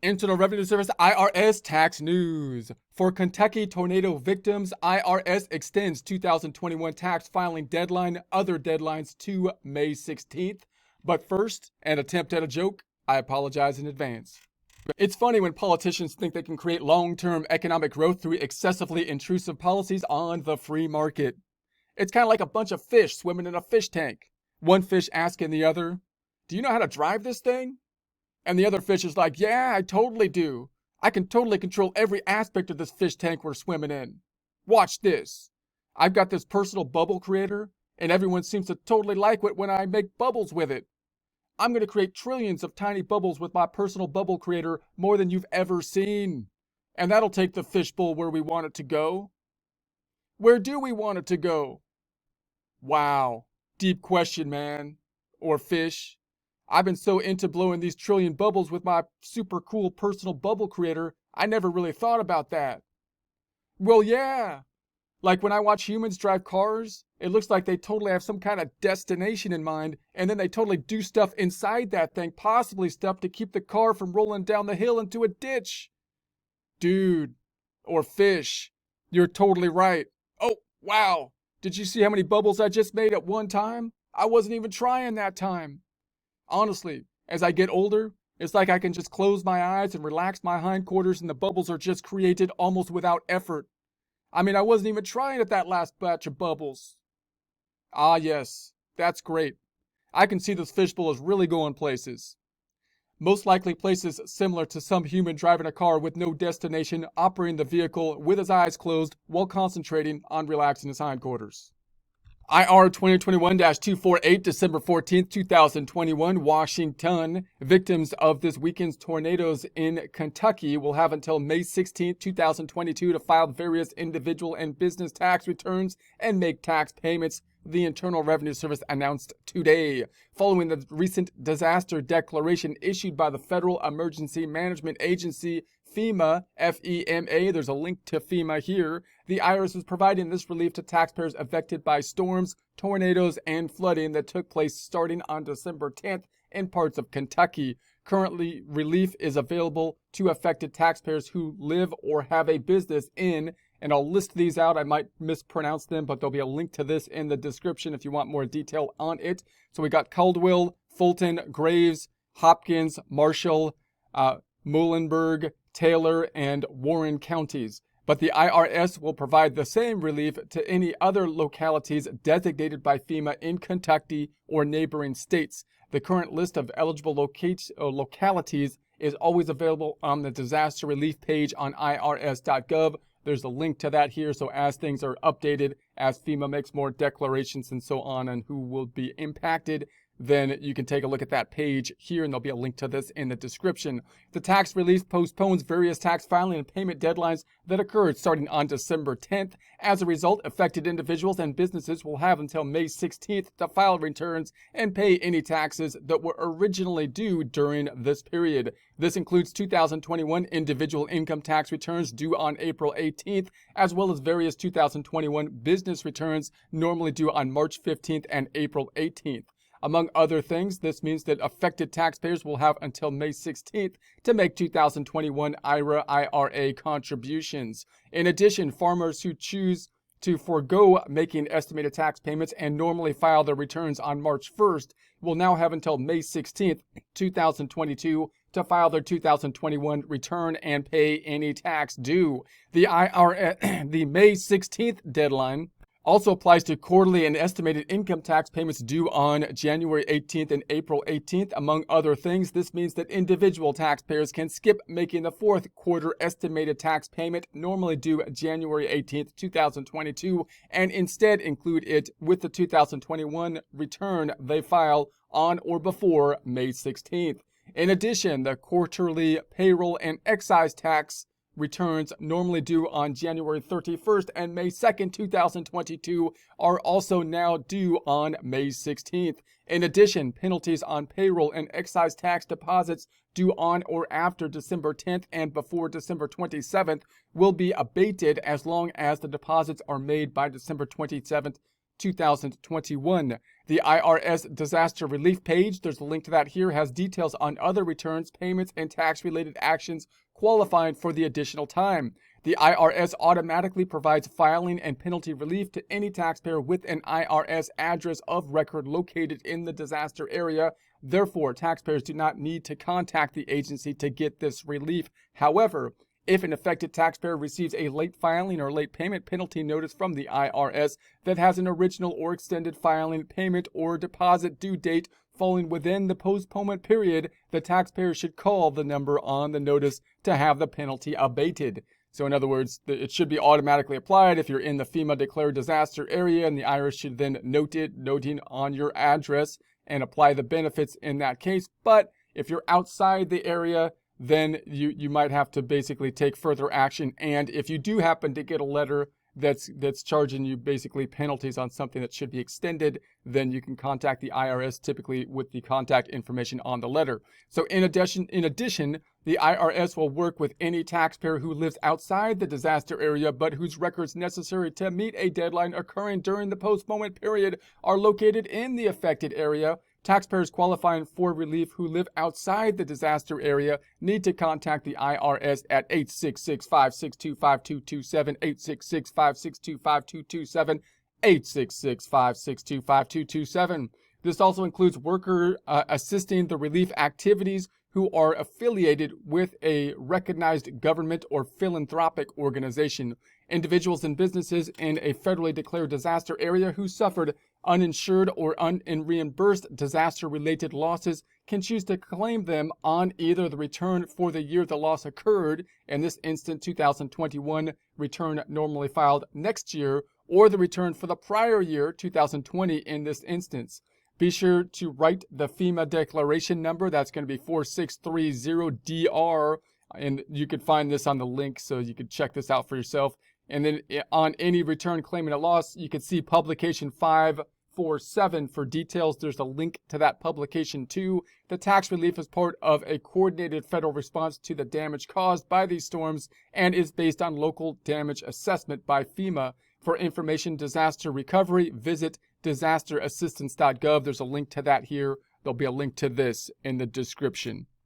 Internal Revenue Service IRS tax news. For Kentucky tornado victims, IRS extends 2021 tax filing deadline, other deadlines to May 16th. But first, an attempt at a joke. I apologize in advance. It's funny when politicians think they can create long-term economic growth through excessively intrusive policies on the free market. It's kind of like a bunch of fish swimming in a fish tank. One fish asking the other, "Do you know how to drive this thing?" And the other fish is like, "Yeah, I totally do. I can totally control every aspect of this fish tank we're swimming in. Watch this. I've got this personal bubble creator, and everyone seems to totally like it when I make bubbles with it. I'm going to create trillions of tiny bubbles with my personal bubble creator, more than you've ever seen. And that'll take the fishbowl where we want it to go." Where do we want it to go? Wow. Deep question, man. Or fish. I've been so into blowing these trillion bubbles with my super cool personal bubble creator, I never really thought about that. Well, yeah. Like when I watch humans drive cars, it looks like they totally have some kind of destination in mind, and then they totally do stuff inside that thing, possibly stuff to keep the car from rolling down the hill into a ditch. Dude, or fish, you're totally right. Oh, wow. Did you see how many bubbles I just made at one time? I wasn't even trying that time. Honestly, as I get older, it's like I can just close my eyes and relax my hindquarters and the bubbles are just created almost without effort. I mean, I wasn't even trying at that last batch of bubbles. Ah, yes, that's great. I can see this fishbowl is really going places. Most likely places similar to some human driving a car with no destination, operating the vehicle with his eyes closed while concentrating on relaxing his hindquarters. IR 2021-248, December 14th, 2021, Washington. Victims of this weekend's tornadoes in Kentucky will have until May 16th, 2022 to file various individual and business tax returns and make tax payments, the Internal Revenue Service announced today, following the recent disaster declaration issued by the Federal Emergency Management Agency, FEMA, FEMA. There's a link to FEMA here. The IRS is providing this relief to taxpayers affected by storms, tornadoes, and flooding that took place starting on December 10th in parts of Kentucky. Currently, relief is available to affected taxpayers who live or have a business in, and I'll list these out. I might mispronounce them, but there'll be a link to this in the description if you want more detail on it. So we got Caldwell, Fulton, Graves, Hopkins, Marshall, Muhlenberg, Taylor, and Warren counties. But the IRS will provide the same relief to any other localities designated by FEMA in Kentucky or neighboring states. The current list of eligible localities is always available on the disaster relief page on IRS.gov. There's a link to that here, so as things are updated, as FEMA makes more declarations and so on who will be impacted, then you can take a look at that page here, and there'll be a link to this in the description. The tax relief postpones various tax filing and payment deadlines that occurred starting on December 10th. As a result, affected individuals and businesses will have until May 16th to file returns and pay any taxes that were originally due during this period. This includes 2021 individual income tax returns due on April 18th, as well as various 2021 business returns normally due on March 15th and April 18th. Among other things, this means that affected taxpayers will have until May 16th to make 2021 IRA contributions. In addition, farmers who choose to forego making estimated tax payments and normally file their returns on March 1st will now have until May 16th, 2022 to file their 2021 return and pay any tax due. The May 16th deadline also applies to quarterly and estimated income tax payments due on January 18th and April 18th. Among other things, this means that individual taxpayers can skip making the fourth quarter estimated tax payment normally due January 18th, 2022, and instead include it with the 2021 return they file on or before May 16th. In addition, the quarterly payroll and excise tax returns normally due on January 31st and May 2nd, 2022 are also now due on May 16th. In addition, penalties on payroll and excise tax deposits due on or after December 10th and before December 27th will be abated as long as the deposits are made by December 27th, 2021. The IRS disaster relief page, there's a link to that here, has details on other returns, payments, and tax-related actions qualifying for the additional time. The IRS automatically provides filing and penalty relief to any taxpayer with an IRS address of record located in the disaster area. Therefore, taxpayers do not need to contact the agency to get this relief. However, if an affected taxpayer receives a late filing or late payment penalty notice from the IRS that has an original or extended filing, payment, or deposit due date falling within the postponement period, the taxpayer should call the number on the notice to have the penalty abated. So in other words, it should be automatically applied if you're in the FEMA declared disaster area, and the IRS should then noting on your address and apply the benefits in that case. But if you're outside the area, then you might have to basically take further action. And if you do happen to get a letter that's charging you basically penalties on something that should be extended, then you can contact the IRS, typically with the contact information on the letter. So in addition, the IRS will work with any taxpayer who lives outside the disaster area but whose records necessary to meet a deadline occurring during the postponement period are located in the affected area. Taxpayers qualifying for relief who live outside the disaster area need to contact the IRS at 866-562-5227, 866-562-5227, 866-562-5227. This also includes worker assisting the relief activities who are affiliated with a recognized government or philanthropic organization. Individuals and businesses in a federally declared disaster area who suffered uninsured or unreimbursed disaster-related losses can choose to claim them on either the return for the year the loss occurred, in this instance 2021 return normally filed next year, or the return for the prior year 2020 in this instance. Be sure to write the FEMA declaration number. That's going to be 4630DR, and you can find this on the link, so you can check this out for yourself. And then on any return claiming a loss, you can see publication 547 for details. There's a link to that publication too. The tax relief is part of a coordinated federal response to the damage caused by these storms and is based on local damage assessment by FEMA. For information disaster recovery, visit disasterassistance.gov. There's a link to that here. There'll be a link to this in the description.